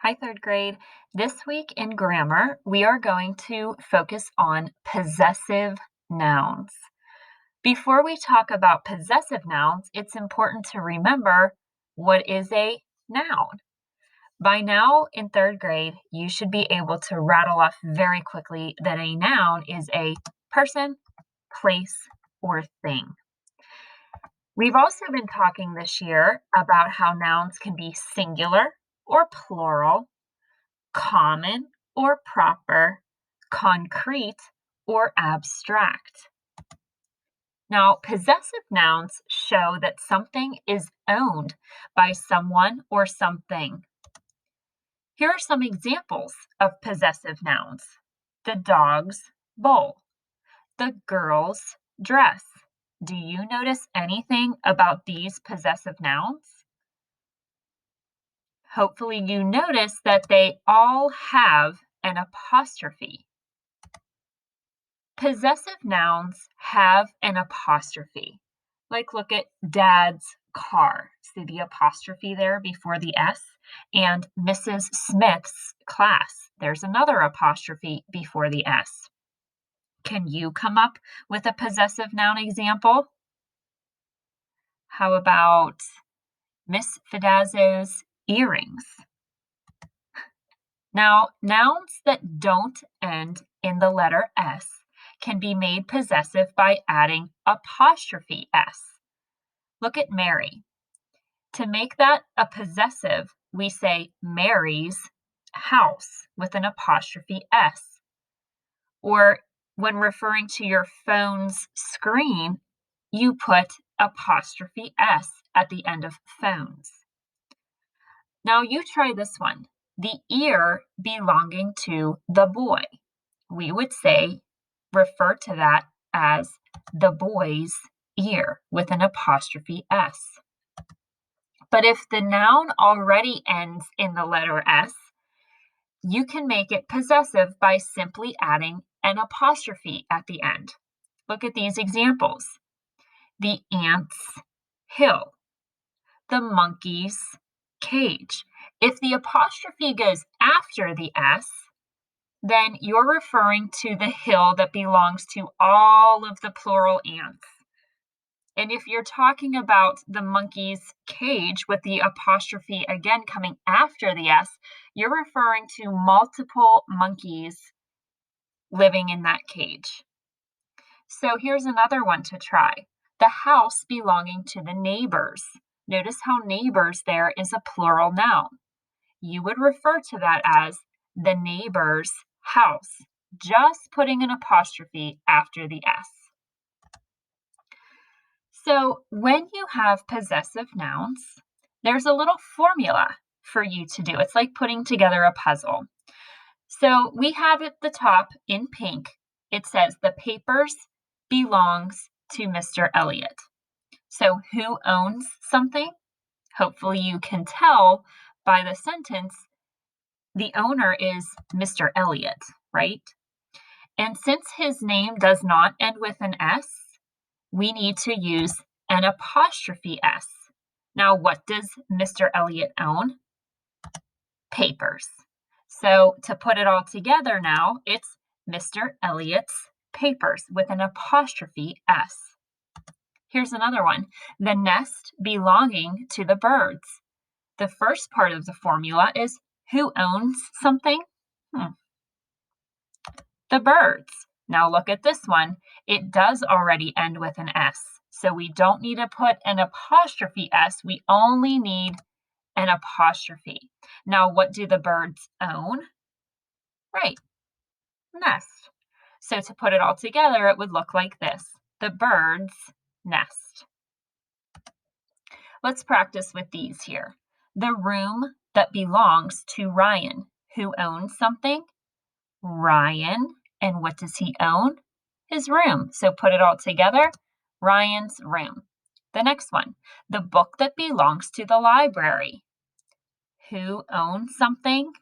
Hi, third grade. This week in grammar, we are going to focus on possessive nouns. Before we talk about possessive nouns, it's important to remember what is a noun. By now, in third grade, you should be able to rattle off very quickly that a noun is a person, place, or thing. We've also been talking this year about how nouns can be singular or plural, common or proper, concrete or abstract. Now, possessive nouns show that something is owned by someone or something. Here are some examples of possessive nouns. The dog's bowl, the girl's dress. Do you notice anything about these possessive nouns? Hopefully you notice that they all have an apostrophe. Possessive nouns have an apostrophe. Like look at Dad's car. See the apostrophe there before the S? And Mrs. Smith's class. There's another apostrophe before the S. Can you come up with a possessive noun example? How about Miss Fidazzo's earrings? Now, nouns that don't end in the letter S can be made possessive by adding apostrophe S. Look at Mary. To make that a possessive, we say Mary's house with an apostrophe S. Or when referring to your phone's screen, you put apostrophe S at the end of phones. Now you try this one. The ear belonging to the boy. We would say, refer to that as the boy's ear with an apostrophe S. But if the noun already ends in the letter S, you can make it possessive by simply adding an apostrophe at the end. Look at these examples. The ant's hill, the monkey's cage. If the apostrophe goes after the S, then you're referring to the hill that belongs to all of the plural ants. And if you're talking about the monkey's cage with the apostrophe again coming after the S, you're referring to multiple monkeys living in that cage. So here's another one to try. The house belonging to the neighbors. Notice how neighbors there is a plural noun. You would refer to that as the neighbor's house, just putting an apostrophe after the S. So when you have possessive nouns, there's a little formula for you to do. It's like putting together a puzzle. So we have at the top in pink, it says the papers belongs to Mr. Elliot. So who owns something? Hopefully you can tell by the sentence, the owner is Mr. Elliot, right? And since his name does not end with an S, we need to use an apostrophe S. Now, what does Mr. Elliot own? Papers. So to put it all together now, it's Mr. Elliot's papers with an apostrophe S. Here's another one. The nest belonging to the birds. The first part of the formula is who owns something? The birds. Now look at this one. It does already end with an S. So we don't need to put an apostrophe S. We only need an apostrophe. Now what do the birds own? Right, nest. So to put it all together, it would look like this. The bird's nest. Let's practice with these here. The room that belongs to Ryan. Who owns something? Ryan. And what does he own? His room. So put it all together, Ryan's room. The next one, the book that belongs to the library. Who owns something?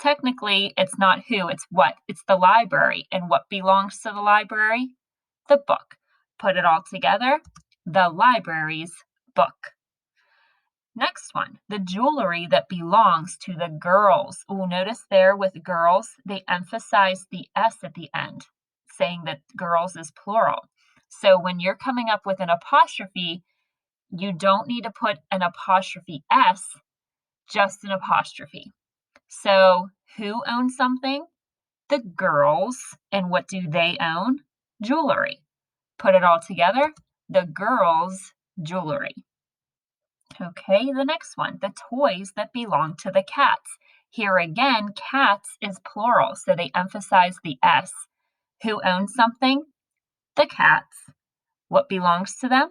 Technically, it's not who, it's what. It's the library. And what belongs to the library? The book. Put it all together, the library's book. Next one, the jewelry that belongs to the girls. Oh, notice there with girls, they emphasize the S at the end, saying that girls is plural. So when you're coming up with an apostrophe, you don't need to put an apostrophe S, just an apostrophe. So who owns something? The girls. And what do they own? Jewelry. Put it all together, the girls' jewelry. Okay, the next one, the toys that belong to the cats. Here again, cats is plural, so they emphasize the S. Who owns something? The cats. What belongs to them?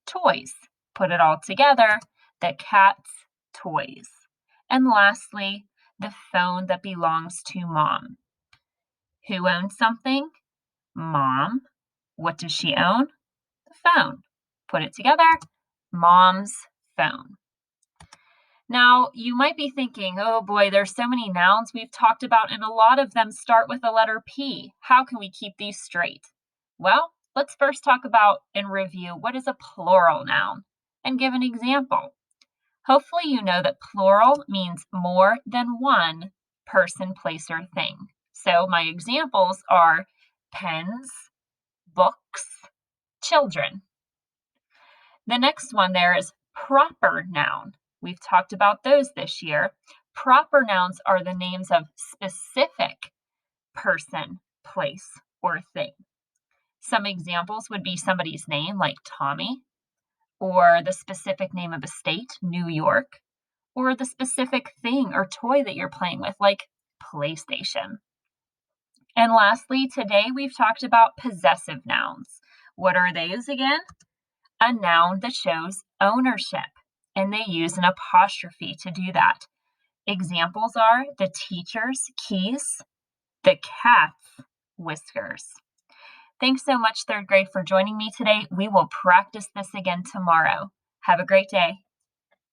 Toys. Put it all together, the cat's toys. And lastly, the phone that belongs to mom. Who owns something? Mom. What does she own? The phone. Put it together, mom's phone. Now, you might be thinking, oh boy, there's so many nouns we've talked about, and a lot of them start with the letter P. How can we keep these straight? Well, let's first talk about and review what is a plural noun and give an example. Hopefully, you know that plural means more than one person, place, or thing. So, my examples are pens, books, children. The next one there is proper noun. We've talked about those this year. Proper nouns are the names of specific person, place, or thing. Some examples would be somebody's name, like Tommy, or the specific name of a state, New York, or the specific thing or toy that you're playing with, like PlayStation. And lastly, today we've talked about possessive nouns. What are those again? A noun that shows ownership, and they use an apostrophe to do that. Examples are the teacher's keys, the cat's whiskers. Thanks so much, third grade, for joining me today. We will practice this again tomorrow. Have a great day.